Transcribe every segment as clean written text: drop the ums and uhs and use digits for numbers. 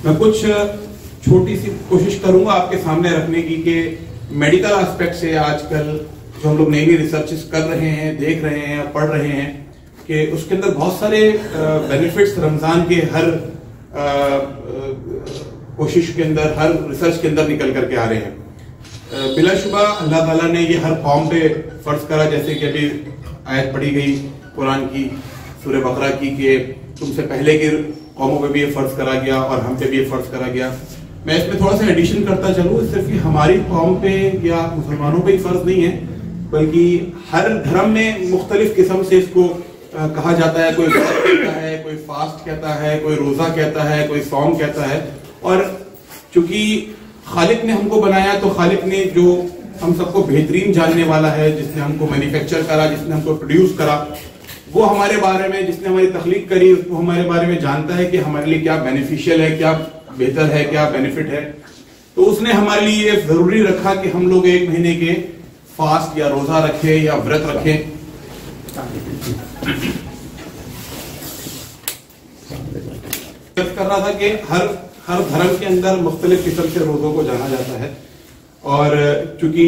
मैं कुछ छोटी सी कोशिश करूंगा आपके सामने रखने की कि मेडिकल एस्पेक्ट से आजकल जो हम लोग नई नई रिसर्चेस कर रहे हैं, देख रहे हैं, पढ़ रहे हैं कि उसके अंदर बहुत सारे बेनिफिट्स रमजान के हर कोशिश के अंदर, हर रिसर्च के अंदर निकल करके आ रहे हैं। बिलाशुबा अल्लाह ताला ने ये हर कौम पे फर्ज करा, जैसे कि अभी आयत पढ़ी गई कुरान की सूरह बकरा की कि तुमसे पहले की कौमों पे भी ये फर्ज करा गया और हम पे भी ये फर्ज करा गया। मैं इसमें थोड़ा सा एडिशन करता चलूँ, सिर्फ ये हमारी कौम पे या मुसलमानों पे ही फर्ज नहीं है, बल्कि हर धर्म में मुख्तलिफ किस्म से इसको कहा जाता है। कोई व्रत कहता है, कोई फास्ट कहता है, कोई रोजा कहता है, कोई सौम कहता है। और चूंकि खालिक ने हमको बनाया, तो खालिक ने जो हम सबको बेहतरीन जानने वाला है, जिसने हमको मैन्युफैक्चर करा, जिसने हमको प्रोड्यूस करा, वो हमारे बारे में, जिसने हमारी तख्लीक करी, वो हमारे बारे में जानता है कि हमारे लिए क्या बेनिफिशियल है, क्या बेहतर है, क्या बेनिफिट है। तो उसने हमारे लिए ये जरूरी रखा कि हम लोग 1 महीने के फास्ट या रोजा रखें या व्रत रखें। कर रहा था कि हर धर्म के अंदर मुख्तलिफ किस्म के रोजों को जाना जाता है, और चूंकि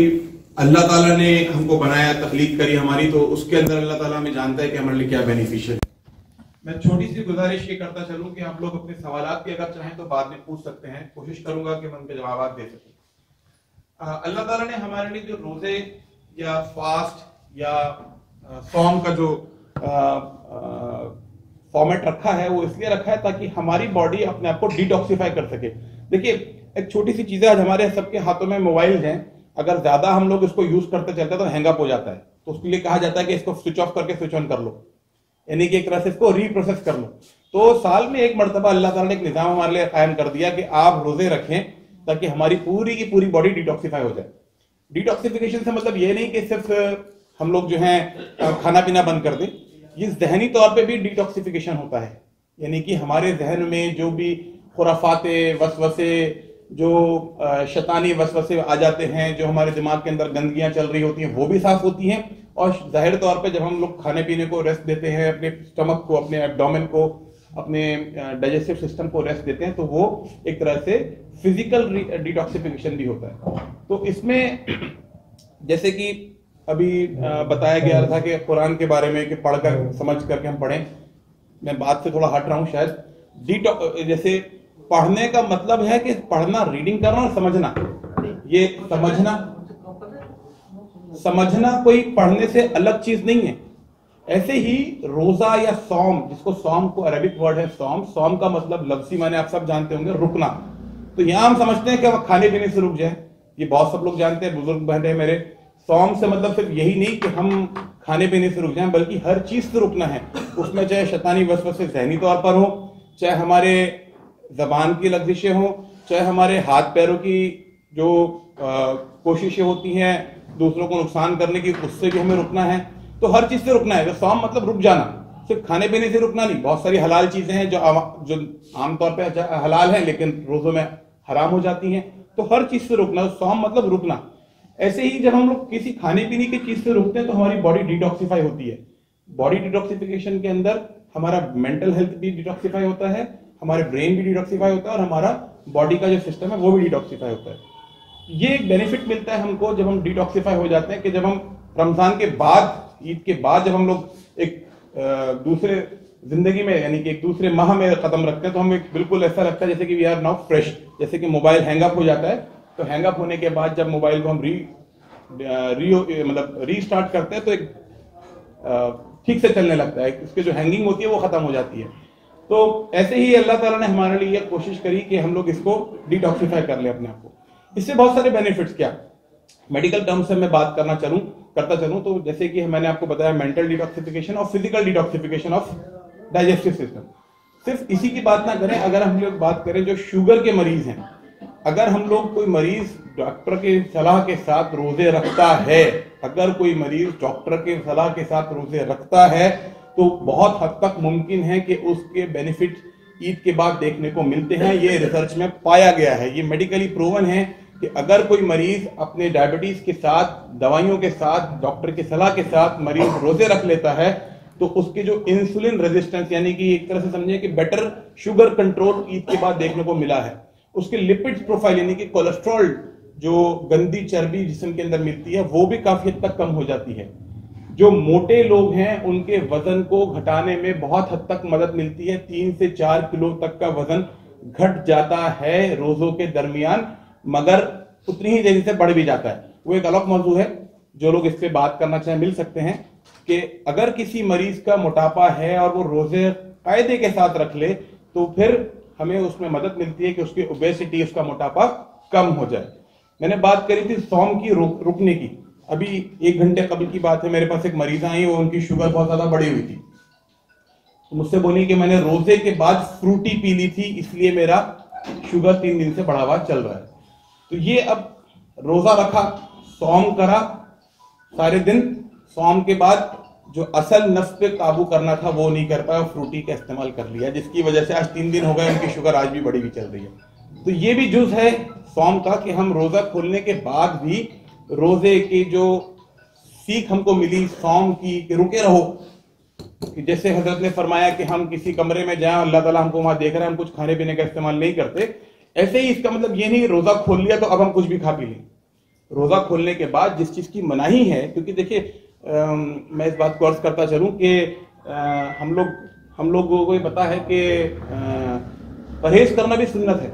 अल्लाह ताला ने हमको बनाया, तख्लीक करी हमारी, तो उसके अंदर अल्लाह ताला हमें जानता है कि हमारे लिए क्या बेनिफिशियल है। मैं छोटी सी गुजारिश ये करता चलूं कि आप लोग अपने सवालात भी अगर चाहें तो बाद में पूछ सकते हैं, कोशिश करूंगा कि मैं उनके जवाब दे सकूं। अल्लाह ताला ने हमारे लिए जो रोजे या फास्ट या सौम का जो फॉर्मेट रखा है, वो इसलिए रखा है ताकि हमारी बॉडी अपने आप को डिटॉक्सिफाई कर सके। देखिए, एक छोटी सी चीज है, आज हमारे सबके हाथों में मोबाइल हैं, अगर ज्यादा हम लोग इसको यूज करते चलते हैं तो हैंग अप हो जाता है, तो उसके लिए कहा जाता है कि इसको स्विच ऑफ करके स्विच ऑन कर लो, यानी कि एक तरह से इसको रीप्रोसेस कर लो। तो साल में एक मरतबा अल्लाह ताला ने एक निजाम हमारे लिए कायम कर दिया कि आप रोजे रखें ताकि हमारी पूरी की पूरी बॉडी डिटॉक्सिफाई हो जाए। डिटॉक्सिफिकेशन से मतलब ये नहीं कि सिर्फ हम लोग जो है खाना पीना बंद कर दें, ये जहनी तौर पे भी डिटॉक्सिफिकेशन होता है, यानी कि हमारे जहन में जो भी खुराफाते, वसवसे, जो शैतानी वसवसे आ जाते हैं, जो हमारे दिमाग के अंदर गंदगियां चल रही होती हैं, वो भी साफ होती हैं। और जाहिर तौर पे जब हम लोग खाने पीने को रेस्ट देते हैं, अपने स्टमक को, अपने एब्डोमेन को, अपने डाइजेस्टिव सिस्टम को रेस्ट देते हैं, तो वो एक तरह से फिजिकल डिटॉक्सिफिकेशन भी होता है। तो इसमें जैसे कि अभी बताया गया था कि कुरान के बारे में कि पढ़कर समझ करके हम पढ़ें, मैं बात से थोड़ा हट रहा हूं शायद। जैसे पढ़ने का मतलब है कि पढ़ना, रीडिंग करना और समझना, ये समझना कोई पढ़ने से अलग चीज नहीं है। ऐसे ही रोजा या सौम, जिसको सौम को अरबिक वर्ड है सौम, सौम का मतलब लफ्जी माने आप सब जानते होंगे, रुकना। तो यहां हम समझते हैं कि वह खाने पीने से रुक जाए, ये बहुत सब लोग जानते हैं, बुजुर्ग बहने मेरे। सौम से मतलब सिर्फ यही नहीं कि हम खाने पीने से रुक जाएं, बल्कि हर चीज से रुकना है। उसमें चाहे शैतानी वसवसे जहनी तौर पर हो, चाहे हमारे जबान की लफ्जिशें हो, चाहे हमारे हाथ पैरों की जो कोशिशें होती हैं दूसरों को नुकसान करने की, उससे भी हमें रुकना है। तो हर चीज से रुकना है। तो सौम मतलब रुक जाना, सिर्फ खाने पीने से रुकना नहीं। बहुत सारी हलाल चीजें हैं जो आमतौर पर हलाल हैं लेकिन रोजों में हराम हो जाती हैं, तो हर चीज से रुकना, सौम मतलब रुकना। ऐसे ही जब हम लोग किसी खाने पीने की चीज से रुकते हैं तो हमारी बॉडी डिटॉक्सिफाई होती है। बॉडी डिटॉक्सिफिकेशन के अंदर हमारा मेंटल हेल्थ भी डिटॉक्सिफाई होता है, हमारे ब्रेन भी डिटॉक्सिफाई होता है, और हमारा बॉडी का जो सिस्टम है वो भी डिटॉक्सिफाई होता है। ये एक बेनिफिट मिलता है हमको जब हम डिटॉक्सिफाई हो जाते हैं कि जब हम रमजान के बाद, ईद के बाद जब हम लोग एक दूसरे जिंदगी में, यानी कि एक दूसरे माह में कदम रखते हैं, तो हमें बिल्कुल ऐसा लगता है जैसे कि वी आर नाउ फ्रेश। जैसे कि मोबाइल हैंग अप हो जाता है, तो हैंग अप होने के बाद जब मोबाइल को हम रीस्टार्ट करते हैं तो एक ठीक से चलने लगता है, इसकी जो हैंगिंग होती है वो खत्म हो जाती है। तो ऐसे ही अल्लाह ताला ने हमारे लिए कोशिश करी कि हम लोग इसको डिटॉक्सिफाई कर ले अपने आप को। इससे बहुत सारे बेनिफिट्स, क्या मेडिकल टर्म्स से मैं बात करता चलूं तो जैसे कि मैंने आपको बताया, मेंटल डिटॉक्सिफिकेशन और physical detoxification of digestive system. सिर्फ इसी की बात ना करें, अगर हम लोग बात करें जो शुगर के मरीज हैं, अगर हम लोग कोई मरीज डॉक्टर के सलाह के साथ रोजे रखता है, अगर कोई मरीज डॉक्टर के सलाह के साथ रोजे रखता है, तो बहुत हद तक मुमकिन है कि उसके बेनिफिट ईद के बाद देखने को मिलते हैं। ये रिसर्च में पाया गया है, ये मेडिकली प्रूवन है कि अगर कोई मरीज अपने डायबिटीज के साथ, दवाइयों के साथ, डॉक्टर की सलाह के साथ मरीज रोजे रख लेता है, तो उसके जो इंसुलिन रेजिस्टेंस, यानी कि एक तरह से समझे कि बेटर शुगर कंट्रोल ईद के बाद देखने को मिला है। उसके लिपिड्स प्रोफाइल यानी कि कोलेस्ट्रॉल, जो गंदी चर्बी जिस्म के अंदर मिलती है, वो भी काफी हद तक कम हो जाती है। जो मोटे लोग हैं उनके वजन को घटाने में बहुत हद तक मदद मिलती है। 3 से 4 किलो तक का वजन घट जाता है रोजों के दरमियान, मगर उतनी ही तेजी से बढ़ भी जाता है। वो एक अलग मौजू है, जो लोग इस पे बात करना चाहें मिल सकते हैं कि अगर किसी मरीज का मोटापा है और वो रोजे कायदे के साथ रख ले तो फिर हमें उसमें मदद मिलती है कि उसकी ओबेसिटी, उसका मोटापा कम हो जाए। मैंने बात करी थी सौम की रुकने की। अभी 1 घंटे कबल की बात है, मेरे पास एक मरीज आई, वो उनकी शुगर बहुत ज्यादा बढ़ी हुई थी, तो मुझसे बोली कि मैंने रोजे के बाद फ्रूटी पी ली थी, इसलिए मेरा शुगर 3 दिन से बढ़ा हुआ चल रहा है। तो ये अब रोजा रखा, सौम करा सारे दिन, सौम के बाद जो असल नफ्स पे काबू करना था वो नहीं कर पाया, फ्रूटी का इस्तेमाल कर लिया, जिसकी वजह से आज 3 दिन हो गए, उनकी शुगर आज भी बढ़ी हुई चल रही है। तो ये भी जुज है सौम का कि हम रोजा खोलने के बाद भी रोजे की जो सीख हमको मिली सौम की कि रुके रहो, कि जैसे हजरत ने फरमाया कि हम किसी कमरे में जाएं, अल्लाह ताला हमको वहां देख रहे हैं, हम कुछ खाने पीने का इस्तेमाल नहीं करते, ऐसे ही इसका मतलब ये नहीं रोजा खोल लिया तो अब हम कुछ भी खा पी लें। रोजा खोलने के बाद जिस चीज की मनाही है, क्योंकि देखिए मैं इस बात को अर्ज करता चलूं कि हम लोगों को ये पता है कि परहेज करना भी सुन्नत है।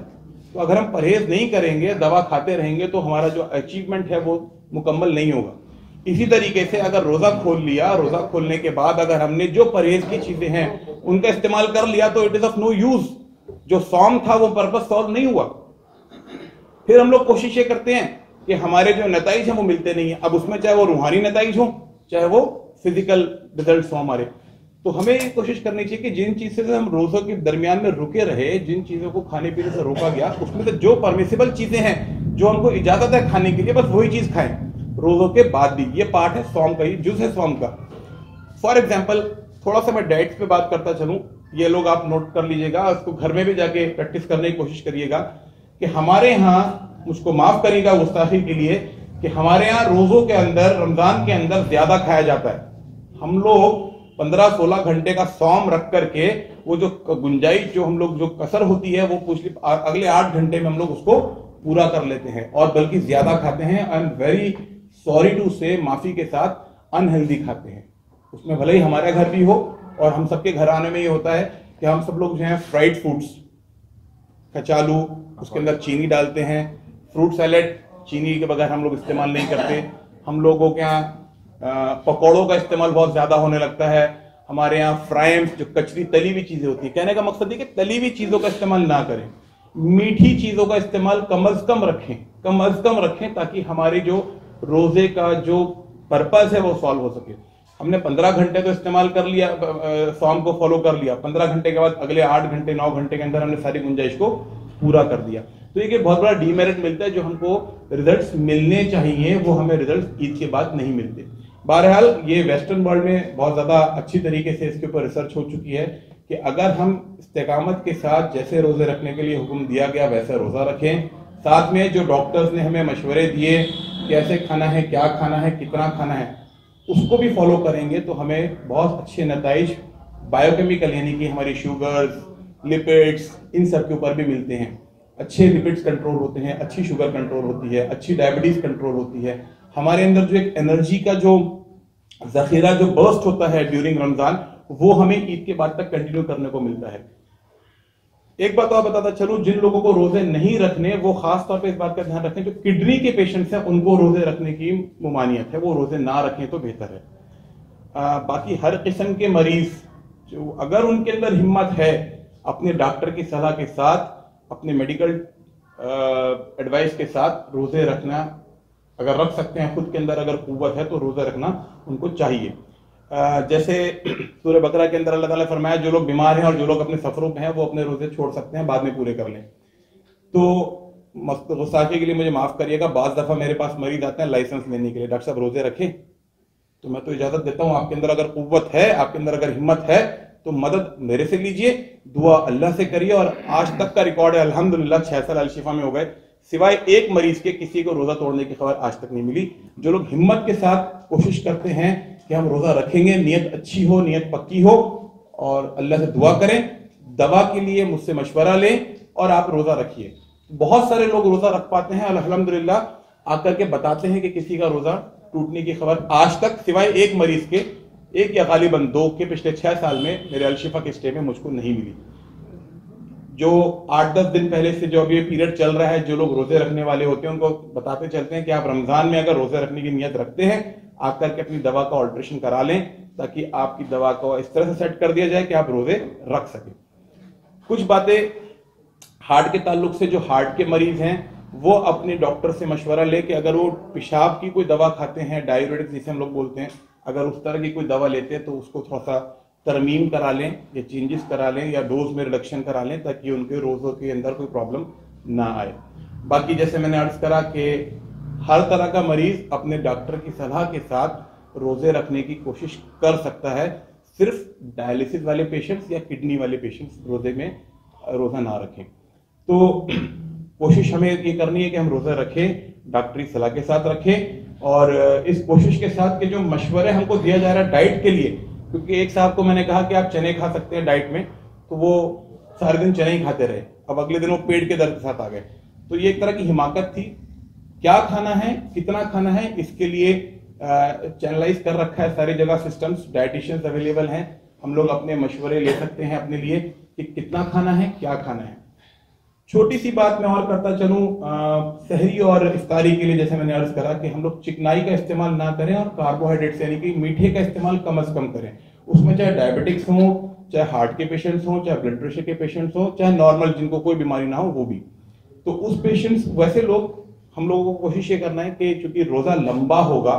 तो अगर हम परहेज नहीं करेंगे, दवा खाते रहेंगे, तो हमारा जो अचीवमेंट है वो मुकम्मल नहीं होगा। इसी तरीके से अगर रोजा खोल लिया, रोजा खोलने के बाद अगर हमने जो परहेज की चीजें हैं उनका इस्तेमाल कर लिया तो it is of no use. जो सौम था वो पर्पस सॉल्व नहीं हुआ। फिर हम लोग कोशिश ये करते हैं कि हमारे जो नताइज हैं वो मिलते नहीं है। अब उसमें चाहे वो रूहानी नताइज हो, चाहे वो फिजिकल रिजल्ट हो हमारे, तो हमें कोशिश करनी चाहिए कि जिन चीज़ों से हम रोजों के दरमियान में रुके रहे, जिन चीज़ों को खाने पीने से रोका गया, उसमें से जो परमिसिबल चीज़ें हैं, जो हमको इजाज़त है खाने के लिए, बस वही चीज़ खाएं रोजों के बाद भी। ये पार्ट है सौम का, ये जुज है सौम का। फॉर एग्जाम्पल थोड़ा सा मैं डाइट्स पे बात करता चलूँ, ये लोग आप नोट कर लीजिएगा, उसको घर में भी जाके प्रैक्टिस करने की कोशिश करिएगा कि हमारे यहाँ, मुझको माफ करिएगा गुस्ताखी के लिए, कि हमारे यहाँ रोजों के अंदर, रमजान के अंदर ज्यादा खाया जाता है। हम लोग 15-16 घंटे का सौम रख करके वो जो गुंजाइश, जो हम लोग जो कसर होती है, वो अगले 8 घंटे में हम लोग उसको पूरा कर लेते हैं और बल्कि ज्यादा खाते हैं। I am very sorry to say, माफी के साथ, अनहेल्दी खाते हैं। उसमें भले ही हमारे घर भी हो और हम सबके घर आने में ये होता है कि हम सब लोग जो है फ्राइड फूड्स, कचालू, उसके अंदर चीनी डालते हैं। फ्रूट सैलेड चीनी के बगैर हम लोग इस्तेमाल नहीं करते। हम लोगों के यहाँ पकौड़ों का इस्तेमाल बहुत ज्यादा होने लगता है। हमारे यहाँ फ्राइम्स, जो कचरी तली हुई चीजें होती है, कहने का मकसद है कि तली हुई चीजों का इस्तेमाल ना करें, मीठी चीजों का इस्तेमाल कम अज कम रखें, ताकि हमारे जो रोजे का जो पर्पस है वो सॉल्व हो सके। हमने 15 घंटे तो इस्तेमाल कर लिया, सौम को फॉलो कर लिया, 15 घंटे के बाद अगले 8 घंटे 9 घंटे के अंदर हमने सारी गुंजाइश को पूरा कर दिया। तो ये बहुत बड़ा डीमेरिट मिलता है। जो हमको रिजल्ट्स मिलने चाहिए वो हमें रिजल्ट्स ईद के बाद नहीं मिलते। बहरहाल ये वेस्टर्न वर्ल्ड में बहुत ज़्यादा अच्छी तरीके से इसके ऊपर रिसर्च हो चुकी है कि अगर हम इस्तेकामत के साथ जैसे रोज़े रखने के लिए हुक्म दिया गया वैसे रोज़ा रखें, साथ में जो डॉक्टर्स ने हमें मशवरे दिए कैसे खाना है, क्या खाना है, कितना खाना है, उसको भी फॉलो करेंगे तो हमें बहुत अच्छे नताइज बायोकेमिकल यानी कि हमारी शुगर्स, लिपिड्स, इन सब के ऊपर भी मिलते हैं। अच्छे लिपिड्स कंट्रोल होते हैं, अच्छी शुगर कंट्रोल होती है, अच्छी डायबिटीज कंट्रोल होती है। हमारे अंदर जो एक एनर्जी का जो जखीरा जो बर्स्ट होता है ड्यूरिंग रमजान, वो हमें ईद के बाद तक कंटिन्यू करने को मिलता है। एक बात और बताता चलूं, जिन लोगों को रोजे नहीं रखने, वो खास तौर पे इस बात का ध्यान रखें, जो किडनी के पेशेंट्स हैं उनको रोजे रखने की मुमानियत है, वो रोजे ना रखें तो बेहतर है। बाकी हर किस्म के मरीज जो अगर उनके अंदर हिम्मत है, अपने डॉक्टर की सलाह के साथ, अपने मेडिकल एडवाइस के साथ रोजे रखना अगर रख सकते हैं, खुद के अंदर अगर कुव्वत है तो रोजा रखना उनको चाहिए। जैसे सूरह बकरा के अंदर अल्लाह ताला फरमाया जो लोग बीमार हैं और जो लोग अपने सफरों में हैं वो अपने रोजे छोड़ सकते हैं, बाद में पूरे कर लें। तो गुस्ताखी के लिए मुझे माफ करिएगा, बाज़ दफा मेरे पास मरीज आते हैं लाइसेंस लेने के लिए, डॉक्टर साहब रोजे रखें, तो मैं तो इजाजत देता हूँ, आपके अंदर अगर कुव्वत है, आपके अंदर अगर हिम्मत है तो मदद मेरे से लीजिए, दुआ अल्लाह से करिए। और आज तक का रिकॉर्ड है अल्हम्दुलिल्लाह 6 साल अल-शिफा में हो गए, सिवाय एक मरीज के किसी को रोजा तोड़ने की खबर आज तक नहीं मिली। जो लोग हिम्मत के साथ कोशिश करते हैं कि कि हम रोजा रखेंगे, नियत अच्छी हो, नियत पक्की हो, और अल्लाह से दुआ करें, दवा के लिए मुझसे मशवरा लें और आप रोजा रखिए। बहुत सारे लोग रोजा रख पाते हैं, अल्हम्दुलिल्लाह आकर के बताते हैं कि किसी का रोजा टूटने की खबर आज तक सिवाय एक मरीज के, एक या गालिबन दो के, पिछले 6 साल में मेरे अलशिफा के स्टे में मुझको नहीं मिली। जो 8-10 दिन पहले से जो अभी पीरियड चल रहा है, जो लोग रोजे रखने वाले होते हैं उनको बताते चलते हैं कि आप रमजान में अगर रोजे रखने की नियत रखते हैं, आकर के अपनी दवा का ऑल्ट्रेशन करा लें, ताकि आपकी दवा को इस तरह से सेट कर दिया जाए कि आप रोजे रख सकें। कुछ बातें हार्ट के ताल्लुक से, जो हार्ट के मरीज हैं वो अपने डॉक्टर से मशवरा ले कि अगर वो पेशाब की कोई दवा खाते हैं, डायूरेटिक्स जिसे हम लोग बोलते हैं, अगर उस तरह की कोई दवा लेते हैं तो उसको थोड़ा सा तरमीम करा लें या चेंजेस करा लें या डोज में रिडक्शन करा लें, ताकि उनके रोजों के अंदर कोई प्रॉब्लम ना आए। बाकी जैसे मैंने अर्ज करा कि हर तरह का मरीज अपने डॉक्टर की सलाह के साथ रोजे रखने की कोशिश कर सकता है। सिर्फ डायलिसिस वाले पेशेंट्स या किडनी वाले पेशेंट्स रोजे में रोजा ना रखें। तो कोशिश हमें ये करनी है कि हम रोजा रखें, डॉक्टरी सलाह के साथ रखें, और इस कोशिश के साथ के जो मशवरे हमको दिया जा रहा है डाइट के लिए, क्योंकि एक साहब को मैंने कहा कि आप चने खा सकते हैं डाइट में, तो वो सारे दिन चने ही खाते रहे, अब अगले दिन वो पेट के दर्द के साथ आ गए। तो ये एक तरह की हिमाकत थी। क्या खाना है, कितना खाना है, इसके लिए चैनलाइज कर रखा है सारी जगह सिस्टम्स, डाइटिशियंस अवेलेबल हैं, हम लोग अपने मशवरे ले सकते हैं अपने लिए कि कितना खाना है, क्या खाना है। छोटी सी बात मैं और करता चलूं, सहरी और इफ्तारी के लिए जैसे मैंने अर्ज करा कि हम लोग चिकनाई का इस्तेमाल ना करें और कार्बोहाइड्रेट्स यानी कि मीठे का इस्तेमाल कम से कम करें। उसमें चाहे डायबिटिक्स हो, चाहे हार्ट के पेशेंट्स हो, चाहे ब्लड प्रेशर के पेशेंट्स हो, चाहे नॉर्मल जिनको कोई बीमारी ना हो वो भी। तो उस पेशेंट्स वैसे लोग, हम लोगों को कोशिश ये करना है कि चूंकि रोजा लंबा होगा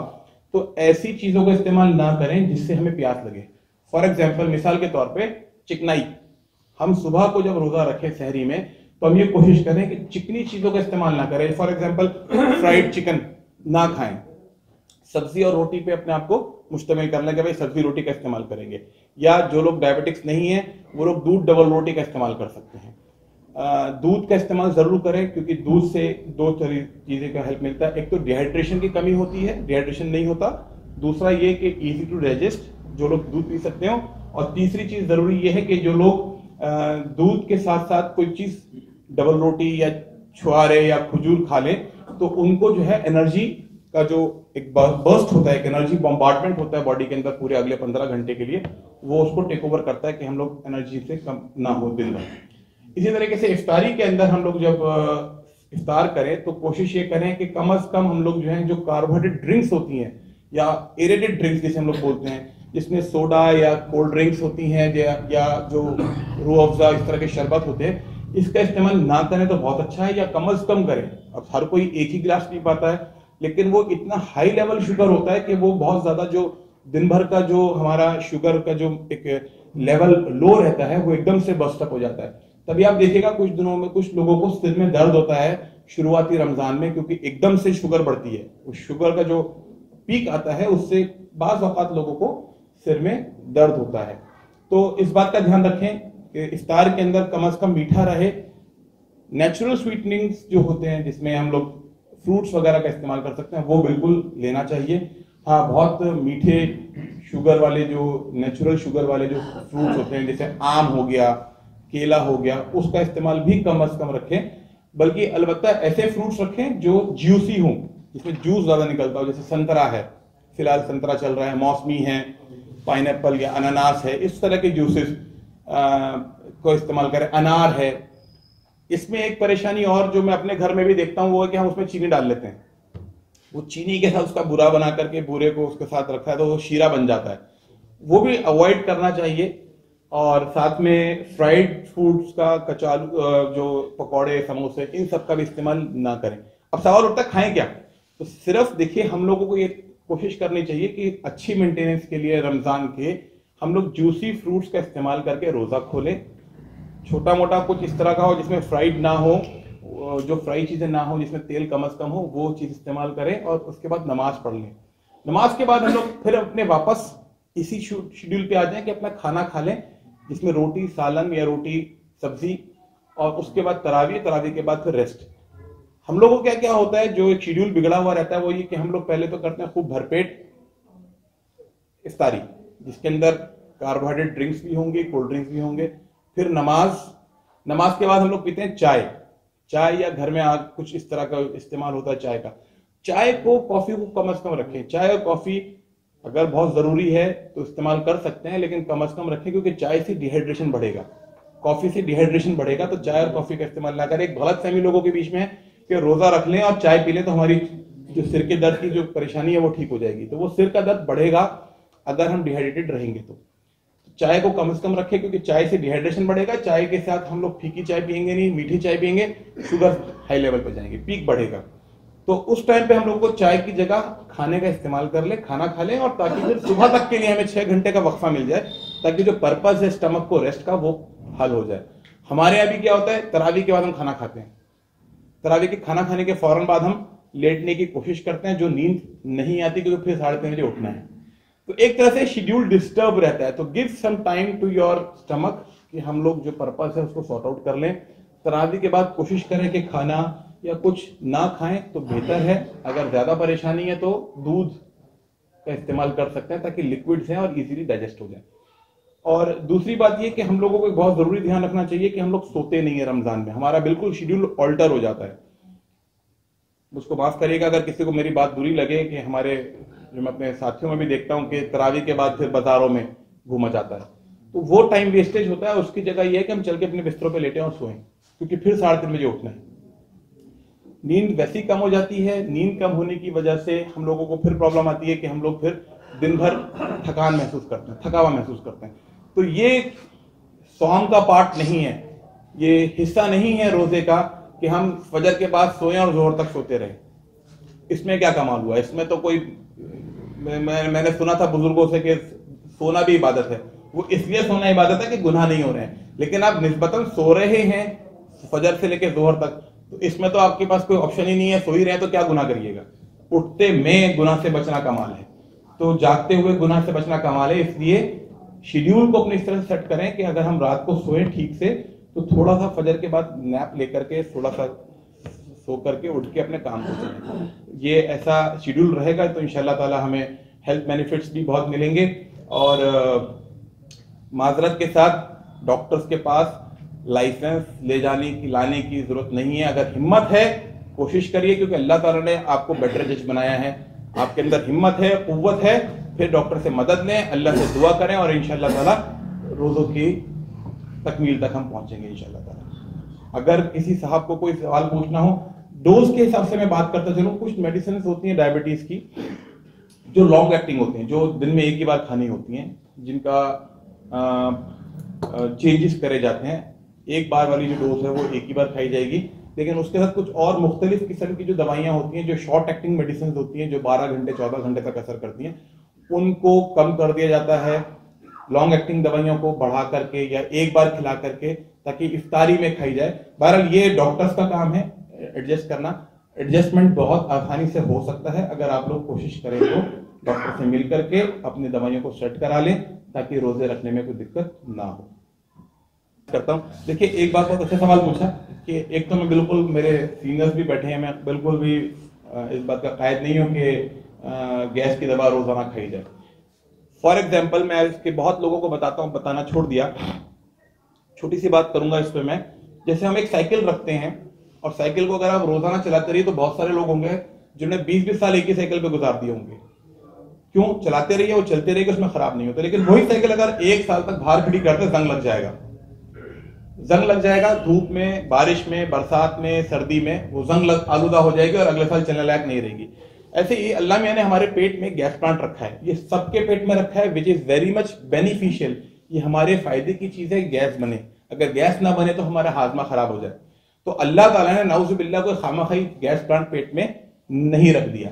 तो ऐसी चीजों का इस्तेमाल ना करें जिससे हमें प्यास लगे। फॉर एग्जाम्पल, मिसाल के तौर पर चिकनाई, हम सुबह को जब रोजा रखें सहरी में तो हम ये कोशिश करें कि चिकनी चीजों का इस्तेमाल ना करें। फॉर एग्जांपल फ्राइड चिकन ना खाएं, सब्जी और रोटी पे अपने आप को मुश्तमिल कर लें कि भाई सब्जी रोटी का इस्तेमाल करेंगे। या जो लोग डायबिटिक्स नहीं है वो लोग दूध डबल रोटी का इस्तेमाल कर सकते हैं। दूध का इस्तेमाल जरूर करें, क्योंकि दूध से दो चीजें का हेल्प मिलता है। एक तो डिहाइड्रेशन की कमी होती है, डिहाइड्रेशन नहीं होता। दूसरा ये कि इजी टू डाइजेस्ट, जो लोग दूध पी सकते हो। और तीसरी चीज जरूरी ये है कि जो लोग दूध के साथ साथ कोई चीज डबल रोटी या छुआरे या खजूर खा लें तो उनको जो है एनर्जी का जो एक बर्स्ट होता है, एक एनर्जी बॉम्बार्डमेंट होता है बॉडी के अंदर पूरे अगले 15 घंटे के लिए, वो उसको टेक ओवर करता है कि हम लोग एनर्जी से कम ना हो दिन भर। इसी तरीके से इफ्तारी के अंदर हम लोग जब इफ्तार करें तो कोशिश ये करें कि कम से कम हम लोग जो है जो कार्बोहाइड्रेट ड्रिंक्स होती हैं या एरेटेड ड्रिंक्स जिसे हम लोग बोलते हैं, जिसमें सोडा या कोल्ड ड्रिंक्स होती हैं या जो रूह अफ़ज़ा इस तरह के शरबत होते हैं, इसका इस्तेमाल ना करें तो बहुत अच्छा है, या कम से कम करें। अब हर कोई एक ही गिलास नहीं पाता है, लेकिन वो इतना हाई लेवल शुगर होता है कि वो बहुत ज्यादा जो दिन भर का जो हमारा शुगर का जो एक लेवल लो रहता है वो एकदम से बस्ट अप हो जाता है। तभी आप देखिएगा कुछ दिनों में कुछ लोगों को सिर में दर्द होता है शुरुआती रमजान में, क्योंकि एकदम से शुगर बढ़ती है। उस शुगर का जो पीक आता है उससे बाज़ औक़ात लोगों को सिर में दर्द होता है। तो इस बात का ध्यान रखें कि इफ्तार के अंदर कम से कम मीठा रहे। नेचुरल स्वीटनिंग्स जो होते हैं जिसमें हम लोग फ्रूट्स वगैरह का इस्तेमाल कर सकते हैं वो बिल्कुल लेना चाहिए। हाँ, बहुत मीठे शुगर वाले जो नेचुरल शुगर वाले जो फ्रूट्स होते हैं जैसे आम हो गया, केला हो गया, उसका इस्तेमाल भी कम से कम रखें। बल्कि अलबत्ता ऐसे फ्रूट्स रखें जो जूसी हों, जिसमें जूस ज्यादा निकलता हो। जैसे संतरा है, फिलहाल संतरा चल रहा है, मौसमी है, पाइनएप्पल या अनानास है, इस तरह के जूसेस को इस्तेमाल करें। अनार है। इसमें एक परेशानी और जो मैं अपने घर में भी देखता हूं वो है कि हम उसमें चीनी डाल लेते हैं। वो चीनी के साथ उसका बुरा बना करके बूरे को उसके साथ रखा है तो वो शीरा बन जाता है, वो भी अवॉइड करना चाहिए। और साथ में फ्राइड फूड्स का कचालू जो पकौड़े, समोसे, इन सब का भी इस्तेमाल ना करें। अब सवाल उठता है खाएं क्या? तो सिर्फ देखिए, हम लोगों को ये कोशिश करनी चाहिए कि अच्छी मेंटेनेंस के लिए रमजान के हम लोग जूसी फ्रूट्स का इस्तेमाल करके रोजा खोलें। छोटा मोटा कुछ इस तरह का हो जिसमें फ्राइड ना हो, जो फ्राई चीजें ना हो, जिसमें तेल कम से कम हो, वो चीज इस्तेमाल करें। और उसके बाद नमाज पढ़ लें। नमाज के बाद हम लोग फिर अपने वापस इसी शेड्यूल पे आ जाएं कि अपना खाना खा लें, जिसमें रोटी सालन या रोटी सब्जी, और उसके बाद तरावी के बाद फिर रेस्ट। हम लोगों को क्या क्या होता है, जो एक शेड्यूल बिगड़ा हुआ रहता है वो ये कि हम लोग पहले तो करते हैं खूब भरपेट इफ्तारी, जिसके अंदर कार्बोहाइड्रेट ड्रिंक्स भी होंगे, कोल्ड ड्रिंक्स भी होंगे। फिर नमाज के बाद हम लोग पीते हैं चाय या घर में आग कुछ इस तरह का इस्तेमाल होता है चाय का। चाय को, कॉफी को कम से कम रखें। चाय और कॉफी अगर बहुत जरूरी है तो इस्तेमाल कर सकते हैं, लेकिन कम से कम रखें, क्योंकि चाय से डिहाइड्रेशन बढ़ेगा, कॉफी से डिहाइड्रेशन बढ़ेगा। तो चाय और कॉफी का इस्तेमाल ना करें। एक गलतफहमी लोगों के बीच में है कि रोजा रख लें और चाय पी लें तो हमारी जो सिर के दर्द की जो परेशानी है वो ठीक हो जाएगी। तो वो सिर का दर्द बढ़ेगा अगर हम डिहाइड्रेटेड रहेंगे। तो चाय को कम से कम रखें, क्योंकि चाय से डिहाइड्रेशन बढ़ेगा। चाय के साथ हम लोग फीकी चाय पियेंगे नहीं, मीठी चाय पियेंगे, शुगर हाई लेवल पे जाएंगे, पीक बढ़ेगा। तो उस टाइम पे हम लोग को चाय की जगह खाने का इस्तेमाल कर ले, खाना खा लें, और ताकि फिर सुबह तक के लिए हमें 6 घंटे का वक्फा मिल जाए, ताकि जो पर्पस है स्टमक को रेस्ट का वो हल हो जाए। हमारे यहाँ भी क्या होता है, तरावी के बाद हम खाना खाते हैं, तरावी के खाना खाने के फौरन बाद हम लेटने की कोशिश करते हैं, जो नींद नहीं आती क्योंकि फिर 3:30 बजे उठना है। तो एक तरह से शेड्यूल डिस्टर्ब रहता है। तो give some time to your stomach कि हम लोग जो पर्पस है उसको सॉर्ट आउट कर लें। तरावी के बाद कोशिश करें कि खाना या कुछ ना खाएं तो बेहतर है। अगर ज्यादा परेशानी है तो दूध का इस्तेमाल कर सकते हैं, ताकि लिक्विड्स हैं और इजीली डाइजेस्ट हो जाए। और दूसरी बात यह कि हम लोगों को बहुत जरूरी ध्यान रखना चाहिए कि हम लोग सोते नहीं है रमजान में, हमारा बिल्कुल शेड्यूल ऑल्टर हो जाता है। उसको माफ करिएगा अगर किसी को मेरी बात बुरी लगे कि हमारे जो मैं अपने साथियों में भी देखता हूं कि तरावी के बाद फिर बाजारों में घूमा जाता है, तो वो टाइम वेस्टेज होता है। उसकी जगह यह है कि हम चल के अपने बिस्तरों पे लेटें और सोएं, क्योंकि फिर 3:30 बजे उठना है। नींद वैसी कम हो जाती है। नींद कम होने की वजह से हम लोगों को फिर प्रॉब्लम आती है कि हम लोग फिर दिन भर थकान महसूस करते हैं, थकावा महसूस करते हैं। तो ये सौम का पार्ट नहीं है, ये हिस्सा नहीं है रोजे का कि हम फजर के बाद सोएं और जोहर तक सोते रहें। इसमें क्या कमाल हुआ? इसमें तो कोई मैंने सुना था बुजुर्गों से कि सोना भी इबादत है। वो इसलिए सोना इबादत है कि गुनाह नहीं हो रहे हैं, लेकिन आप निस्बतन सो रहे हैं फजर से लेकर जोहर तक, तो इसमें तो आपके पास कोई ऑप्शन ही नहीं है। सो ही रहे तो क्या गुनाह करिएगा? उठते में गुनाह से बचना कमाल है, तो जागते हुए गुनाह से बचना कमाल है। इसलिए शेड्यूल को अपनी इस तरह से सेट करें कि अगर हम रात को सोएं ठीक से तो थोड़ा सा फजर के बाद नैप लेकर के थोड़ा सा सो करके उठ के अपने काम को चलें। ये ऐसा शेड्यूल रहेगा तो इंशाल्लाह ताला हमें हेल्थ बेनिफिट्स भी बहुत मिलेंगे। और माजरत के साथ डॉक्टर्स के पास लाइसेंस लाने की जरूरत नहीं है। अगर हिम्मत है कोशिश करिए, क्योंकि अल्लाह ताला ने आपको बेटर जज बनाया है। आपके अंदर हिम्मत है, कुव्वत है, फिर डॉक्टर से मदद लें, अल्लाह से दुआ करें और इंशाल्लाह ताला रोजों की तकमील तक हम पहुंचेंगे इंशाल्लाह ताला। अगर किसी साहब को कोई सवाल पूछना हो, डोज के हिसाब से मैं बात करता चलूं। कुछ मेडिसिन होती हैं डायबिटीज की जो लॉन्ग एक्टिंग होती हैं, जो दिन में एक ही बार खानी होती हैं, जिनका चेंजेस करे जाते हैं। एक बार वाली जो डोज है वो एक ही बार खाई जाएगी, लेकिन उसके साथ कुछ और मुख्तलिफ किस्म की जो दवाइयां होती हैं, जो शॉर्ट एक्टिंग मेडिसिन होती हैं, जो 12 घंटे 14 घंटे तक असर करती हैं, उनको कम कर दिया जाता है लॉन्ग एक्टिंग दवाइयों को बढ़ा करके या एक बार खिला करके, ताकि इफ्तारी में खाई जाए। बहरहाल ये डॉक्टर्स का काम है एडजस्ट करना। एडजस्टमेंट बहुत आसानी से हो सकता है अगर आप लोग कोशिश करें तो डॉक्टर से मिल करके अपनी दवाइयों को सेट करा लें, ताकि रोजे रखने में कोई दिक्कत ना हो। करता हूं। देखिए, एक बात बहुत अच्छा सवाल पूछा कि एक तो मैं बिल्कुल, मेरे सीनियर्स भी बैठे हैं, मैं बिल्कुल भी इस बात का कायद नहीं हूं कि गैस की दवा रोजाना खाई जाए। फॉर एग्जाम्पल मैं इसके बहुत लोगों को बताता हूं, बताना छोड़ दिया। छोटी सी बात करूंगा इस पर मैं। जैसे हम एक साइकिल रखते हैं और साइकिल को अगर आप रोजाना चलाते रहिए तो बहुत सारे लोग होंगे जिन्होंने 20-20 साल एक ही साइकिल पे गुजार दिए होंगे। क्यों? चलाते रहिए, वो चलते रहिए, उसमें खराब नहीं होता। लेकिन वही साइकिल अगर 1 साल तक बाहर खड़ी करते जंग लग जाएगा, जंग लग जाएगा। धूप में, बारिश में, बरसात में, सर्दी में वो जंग आलूदा हो जाएगी और अगले साल चलने लायक नहीं रहेगी। ऐसे ही अल्लाह मियां ने हमारे पेट में गैस प्लांट रखा है, ये सबके पेट में रखा है, which is very much beneficial. ये हमारे फायदे की चीज है, गैस बने। अगर गैस ना बने तो हमारा हाजमा खराब हो जाए। तो अल्लाह ताला ने नाउजुबिल्लाह कोई खामाखाई गैस प्लांट पेट में नहीं रख दिया।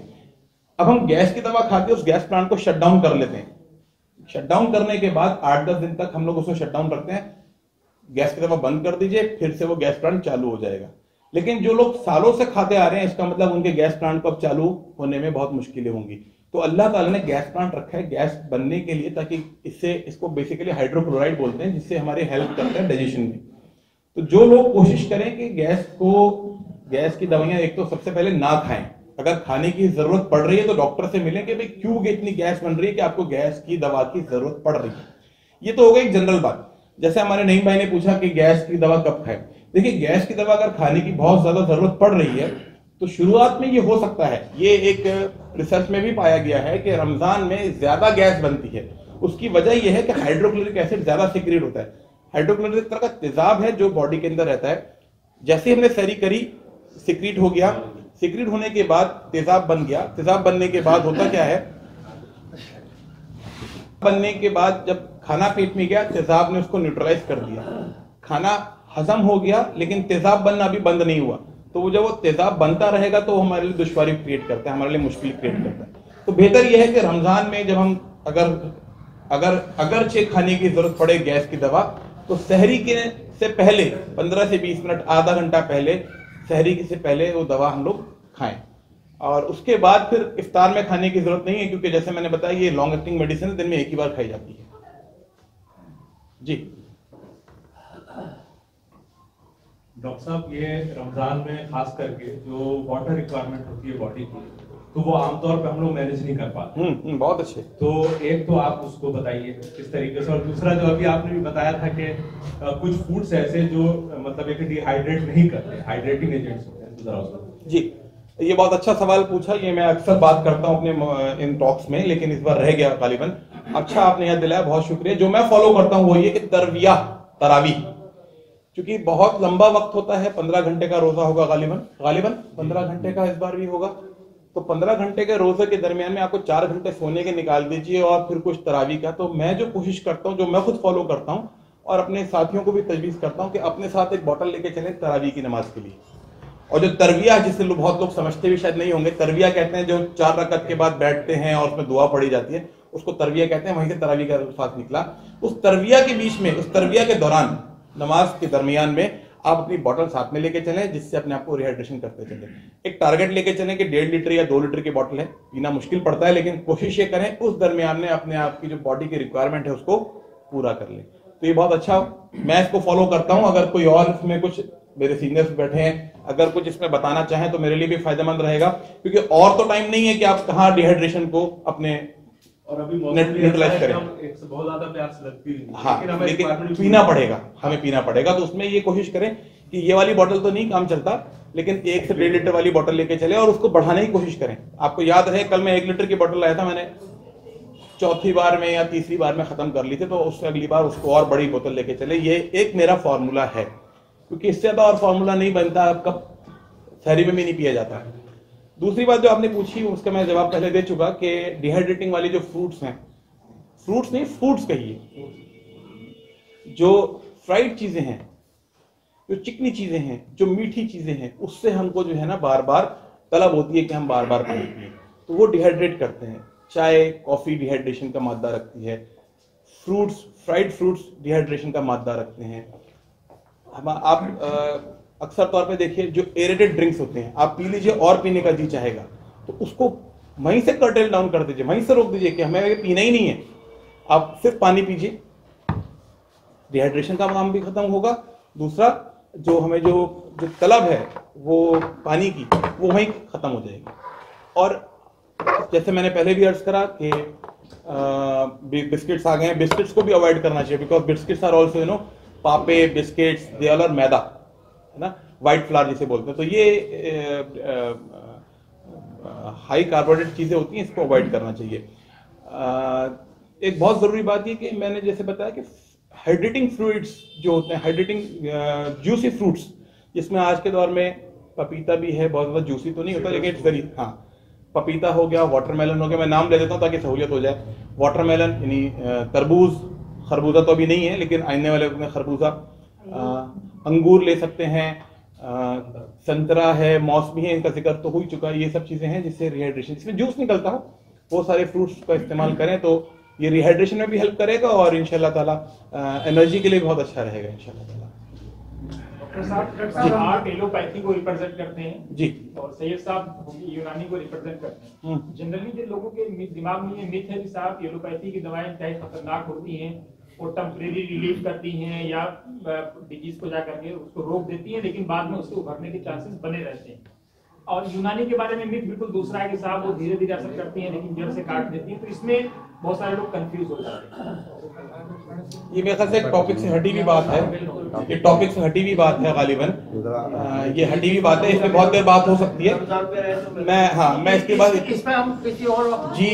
अब हम गैस की दवा खाते उस गैस प्लांट को शट डाउन कर लेते हैं। शट डाउन करने के बाद 8-10 दिन तक हम लोग उसको शट डाउन रखते हैं। गैस की दवा बंद कर दीजिए, फिर से वो गैस प्लांट चालू हो जाएगा। लेकिन जो लोग सालों से खाते आ रहे हैं, इसका मतलब उनके गैस प्लांट को अब चालू होने में बहुत मुश्किलें होंगी। तो अल्लाह ताला ने गैस प्लांट रखा है गैस बनने के लिए, ताकि इसको बेसिकली हाइड्रोक्लोराइड बोलते हैं, जिससे हमारे हेल्प करते हैं डाइजेशन में। तो जो लोग कोशिश करें कि गैस की दवाइयां एक तो सबसे पहले ना खाएं। अगर खाने की जरूरत पड़ रही है तो डॉक्टर से मिलें कि भाई क्यों इतनी गैस बन रही है कि आपको गैस की दवा की जरूरत पड़ रही है। ये तो हो गई एक जनरल बात। जैसे हमारे नईम भाई ने पूछा कि गैस की दवा कब खाएं। देखिए, गैस की दवा अगर खाने की बहुत ज्यादा जरूरत पड़ रही है तो शुरुआत में ये हो सकता है, ये एक रिसर्च में भी पाया गया है कि रमजान में ज्यादा गैस बनती है। उसकी वजह यह है कि हाइड्रोक्लोरिक एसिड ज्यादा सिक्रेट होता है। हाइड्रोक्लोरिक तरह का तेजाब है जो बॉडी के अंदर रहता है। जैसे ही हमने सहरी करी, सिक्रीट हो गया, सिक्रीट होने के बाद तेजाब बन गया। तेजाब बनने के बाद होता क्या है, बनने के बाद जब खाना पेट में गया, तेजाब ने उसको न्यूट्रलाइज कर दिया, खाना हजम हो गया, लेकिन तेजाब बनना अभी बंद नहीं हुआ। तो वो जब वो तेजाब बनता रहेगा तो हमारे लिए दुश्वारी क्रिएट करता है, हमारे लिए मुश्किल क्रिएट करता है। तो बेहतर यह है कि रमजान में जब हम अगर खाने की जरूरत पड़े गैस की दवा, तो सहरी के से पहले 15 से 20 मिनट, आधा घंटा पहले, सहरी से पहले वो दवा हम लोग खाएं। और उसके बाद फिर इफ्तार में खाने की जरूरत नहीं है, क्योंकि जैसे मैंने बताया ये लॉन्ग एक्टिंग मेडिसिन है, दिन में एक ही बार खाई जाती है। जी डॉक्टर साहब, ये रमजान में खास करके जो वाटर रिक्वायरमेंट होती है बॉडी की, तो वो आमतौर पे हम लोग मैनेज नहीं कर पाते। बहुत अच्छे। तो एक तो आप उसको बताइए किस तरीके से, और दूसरा जो अभी आपने भी बताया था कि कुछ फूड्स ऐसे जो मतलब एक डिहाइड्रेट नहीं करते, हाइड्रेटिंग एजेंट्स होते हैं, दूसरा उसका। जी, ये बहुत अच्छा सवाल पूछा। ये मैं अक्सर बात करता हूँ अपने इन टॉक्स में, लेकिन इस बार रह गया गालिबन। अच्छा आपने याद दिलाया, बहुत शुक्रिया। जो मैं फॉलो करता हूँ वो ये कि तरावी, क्योंकि बहुत लंबा वक्त होता है, 15 घंटे का रोजा होगा गालिबन 15 घंटे का इस बार भी होगा। तो 15 घंटे के रोजे के दरमियान में आपको 4 घंटे सोने के निकाल दीजिए और फिर कुछ तरावी का। तो मैं जो कोशिश करता हूँ, जो मैं खुद फॉलो करता हूँ और अपने साथियों को भी तजवीज करता हूँ कि अपने साथ एक बोतल लेके चलें तरावी की नमाज के लिए। और जो तरविया, जिसे बहुत लोग समझते भी शायद नहीं होंगे, तरविया कहते हैं जो 4 रकअत के बाद बैठते हैं और उसमें दुआ पढ़ी जाती है, उसको तरविया कहते हैं। वहीं से तरावी का अल्फाज निकला। उस तरविया के बीच में, उस तरविया के दौरान, नमाज के दरमियान में आप अपनी बोतल साथ में लेके चलें, जिससे अपने आप को रिहाइड्रेशन करते चलें। एक टारगेट लेके चलें कि 1.5 लीटर या 2 लीटर की बोतल है, पीना मुश्किल पड़ता है, लेकिन कोशिश ये करें उस दरमियान में अपने आप की जो बॉडी की रिक्वायरमेंट है उसको पूरा कर लें। तो ये बहुत अच्छा, मैं इसको फॉलो करता हूं। अगर कोई और इसमें कुछ, मेरे सीनियर्स बैठे हैं, अगर कुछ इसमें बताना चाहें तो मेरे लिए भी फायदेमंद रहेगा, क्योंकि और तो टाइम नहीं है कि आप कहाँ डिहाइड्रेशन को अपने और अभी न्यूट्रलाइज करें। बहुत ज्यादा प्यास लगती है, हाँ, लेकिन पीना पड़ेगा, हमें पीना पड़ेगा। तो उसमें ये कोशिश करें कि ये वाली बोतल तो नहीं काम चलता, लेकिन 1 से 1.5 लीटर वाली बोतल लेके चले और उसको बढ़ाने की कोशिश करें। आपको याद रहे, कल मैं 1 लीटर की बोतल लाया था, मैंने चौथी बार में या तीसरी बार में खत्म कर ली थी। तो उससे अगली बार उसको और बड़ी बोतल लेके चले। ये एक मेरा फॉर्मूला है, क्योंकि इससे ज्यादा और फॉर्मूला नहीं बनता, आपका सहरी में भी नहीं पिया जाता। दूसरी बात जो आपने पूछी उसका मैं जवाब पहले दे चुका कि डिहाइड्रेटिंग वाली जो फ्रूट्स हैं, फ्रूट्स नहीं फूड्स कहिए, जो फ्राइड चीजें हैं, जो चिकनी चीजें हैं, जो मीठी चीजें हैं, उससे हमको जो है ना बार बार तलब होती है कि हम बार बार पानी पिए, तो वो डिहाइड्रेट करते हैं। चाय, कॉफी डिहाइड्रेशन का मादा रखती है। फ्रूट्स, फ्राइड फ्रूट्स डिहाइड्रेशन का मादा रखते हैं। हम आप अक्सर तौर पे देखिए, जो एरेटेड ड्रिंक्स होते हैं, आप पी लीजिए और पीने का जी चाहेगा, तो उसको वहीं से कर्टेल डाउन कर दीजिए, वहीं से रोक दीजिए कि हमें ये पीना ही नहीं है, आप सिर्फ पानी पीजिए। डिहाइड्रेशन का काम भी खत्म होगा। दूसरा, जो हमें जो तलब है वो पानी की, वो वहीं खत्म हो जाएगी। और जैसे मैंने पहले भी अर्ज करा कि बिस्किट्स आ गए हैं, बिस्किट्स को भी अवॉइड करना चाहिए, बिकॉज बिस्किट्स आर ऑल्सो पापे, बिस्किट्स, दे ऑल आर मैदा, है ना, व्हाइट फ्लावर जिसे बोलते हैं। तो ये हाई कार्बोहाइड्रेट चीजें होती हैं, इसको अवॉइड करना चाहिए। एक बहुत जरूरी बात ये कि मैंने जैसे बताया कि हाइड्रेटिंग फ्रूट्स जो होते हैं, हाइड्रेटिंग जूसी फ्रूट्स, जिसमें आज के दौर में पपीता भी है, बहुत ज्यादा जूसी तो नहीं होता लेकिन इट्स वेरी, हाँ, पपीता हो गया, वाटरमेलन हो गया, मैं नाम ले देता हूँ ताकि सहूलियत हो जाए। वाटरमेलन यानी तरबूज, खरबूजा तो अभी नहीं है लेकिन आने वाले वक्त में खरबूजा, अंगूर ले सकते हैं, संतरा है, मौसमी है, इनका जिक्र तो हो ही चुका है। ये सब चीजें हैं जिससे रिहाइड्रेशन, जिसमें जूस निकलता हो, वो सारे फ्रूट्स का इस्तेमाल करें तो ये रिहाइड्रेशन में भी हेल्प करेगा और इंशाल्लाह ताला एनर्जी के लिए बहुत अच्छा रहेगा इंशाल्लाह ताला। डॉक्टर साहब आप एलोपैथी को रिप्रेजेंट करते हैं जी, और सैयद साहब यूनानी को रिप्रेजेंट करते हैं। जनरली जो लोगों के दिमाग में ये मिथ है कि साहब एलोपैथी की दवाएं चाहे खतरनाक होती हैं, वो टेम्परेरी रिलीफ करती हैं या डिजीज को जा करके उसको रोक देती हैं, लेकिन बाद में उसके उभरने के चांसेस बने रहते हैं। और यूनानी के बारे में मिथ बिल्कुल दूसरा है कि साहब वो धीरे धीरे असर करती हैं लेकिन जड़ से काट देती हैं, तो इसमें बहुत सारे लोग कंफ्यूज हो जाते हैं। ये मेरे ख्याल से टॉपिक से हटी हुई बात है, ये टॉपिक से हटी हुई बात है गालिबन, ये हटी हुई बात है, इसमें बहुत देर बात हो सकती है। मैं इसके बाद इसमें हम किसी और जी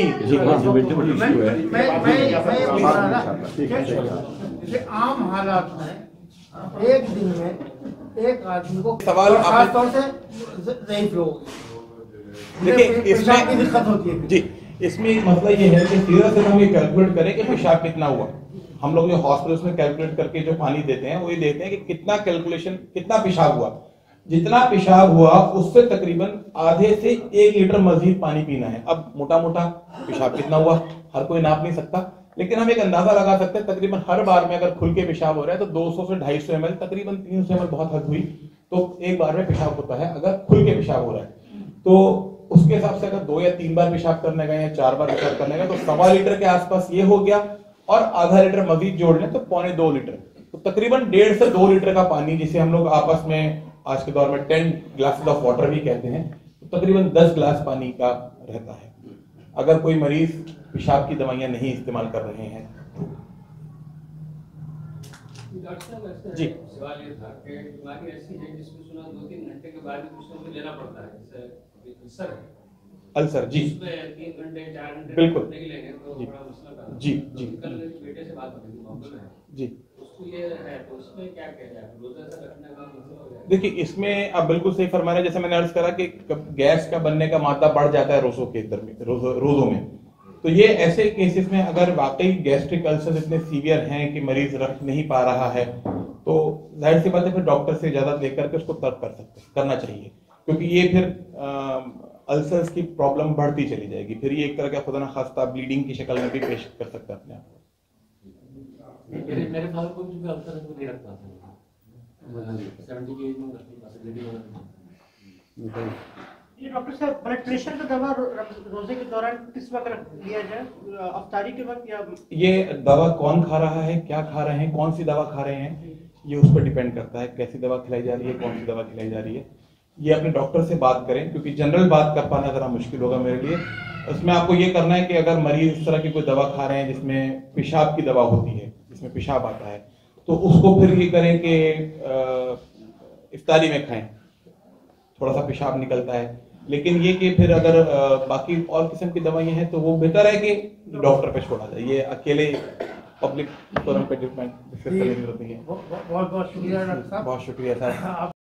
जैसे आम हालात में एक दिन में एक आदमी को सवाल खास तौर से ज़ईफ़ लोग, देखिए पेशाब की दिक्कत होती है जी, इसमें एक मसला ये है कि सीधा से हम ये कैलकुलेट करें कि पेशाब कितना हुआ। हम लोग जो हॉस्पिटल्स में कैलकुलेट करके जो पानी देते हैं वो ये देते हैं कि कितना कैलकुलेशन, कितना पेशाब हुआ, जितना पेशाब हुआ उससे तकरीबन आधे से 1 लीटर मजीद पानी पीना है। अब मोटा मोटा पेशाब कितना हुआ हर कोई नाप नहीं सकता, लेकिन हम एक अंदाजा लगा सकते हैं तकरीबन हर बार में अगर खुल के पेशाब हो रहा है तो 200 से 250 ml, तकरीबन 300 ml बहुत हद हुई, तो एक बार में पेशाब होता है अगर खुल के पेशाब हो रहा है। तो उसके हिसाब से अगर 2 या 3 बार पेशाब करने गए या 4 बार पेशाब करने गए तो 1.25 लीटर के आसपास ये हो गया, और आधा लीटर मजीद जोड़ लें तो 1.25 लीटर, तो तकरीबन 1.5 से 2 लीटर का पानी, जिसे हम लोग आपस में आज के दौर में 10 ग्लासेस ऑफ वाटर भी कहते हैं, तो तकरीबन 10 ग्लास पानी का रहता है अगर कोई मरीज पेशाब की दवाइयां नहीं इस्तेमाल कर रहे हैं। जी सवाल ये था कि बीमारी ऐसी है जिसमें सुना 2-3 घंटे के बाद कुछ ना कुछ लेना पड़ता है, जैसे अल्सर है, अल्सर जी, उसमें 3 घंटे 4 घंटे बिल्कुल नहीं लेंगे तो जी बड़ा मसला था। जी जी कल बेटे से बात हो रही थी बॉम्बे में, जी। उसको ये है तो उसमें क्या कह जाए, रोजा से रखने का मतलब हो जाए? देखिए इसमें आप बिल्कुल सही फरमा रहे हैं, जैसे मैंने अर्ज करा कि गैस का बनने का मादा बढ़ जाता है रोजों के अंदर में, रोजों में, तो ये ऐसे केसेस में अगर वाकई गैस्ट्रिक अल्सर इतने सीवियर हैं कि मरीज रख नहीं पा रहा है तो जाहिर सी बात है फिर डॉक्टर से इजाजत लेकर के उसको तर्क करना चाहिए, क्योंकि ये फिर अल्सर्स की प्रॉब्लम बढ़ती चली जाएगी, फिर ये एक तरह का खुदा न खास्ता ब्लीडिंग की शक्ल में भी पेश कर सकता है अपने आप को। मेरे फादर को भी अल्सर नहीं रखता था, 70 की एज में रखता। ये डॉक्टर साहब ब्लड प्रेशर का दवा रोजे के दौरान किस वक्त लिया जाए, अफ्तारी के वक्त या? ये दवा कौन खा रहा है, क्या खा रहे हैं, कौन सी दवा खा रहे हैं, ये उस पर डिपेंड करता है, कैसी दवा खिलाई जा रही है, कौन सी दवा खिलाई जा रही है। ये अपने डॉक्टर से बात करें, क्योंकि जनरल बात कर पाना जरा मुश्किल होगा मेरे लिए। उसमें आपको ये करना है कि अगर मरीज इस तरह की कोई दवा खा रहे हैं जिसमें पेशाब की दवा होती है, जिसमें पेशाब आता है, तो उसको फिर ये करें कि इफ्तारी में खाएं, थोड़ा सा पेशाब निकलता है। लेकिन ये कि फिर अगर बाकी और किस्म की दवाइयां हैं तो वो बेहतर है कि डॉक्टर पे छोड़ा जाए, ये अकेले पब्लिक फोरम पे डिस्कस करने की जरूरत नहीं है। बहुत बहुत शुक्रिया डॉक्टर साहब। बहुत शुक्रिया साहब।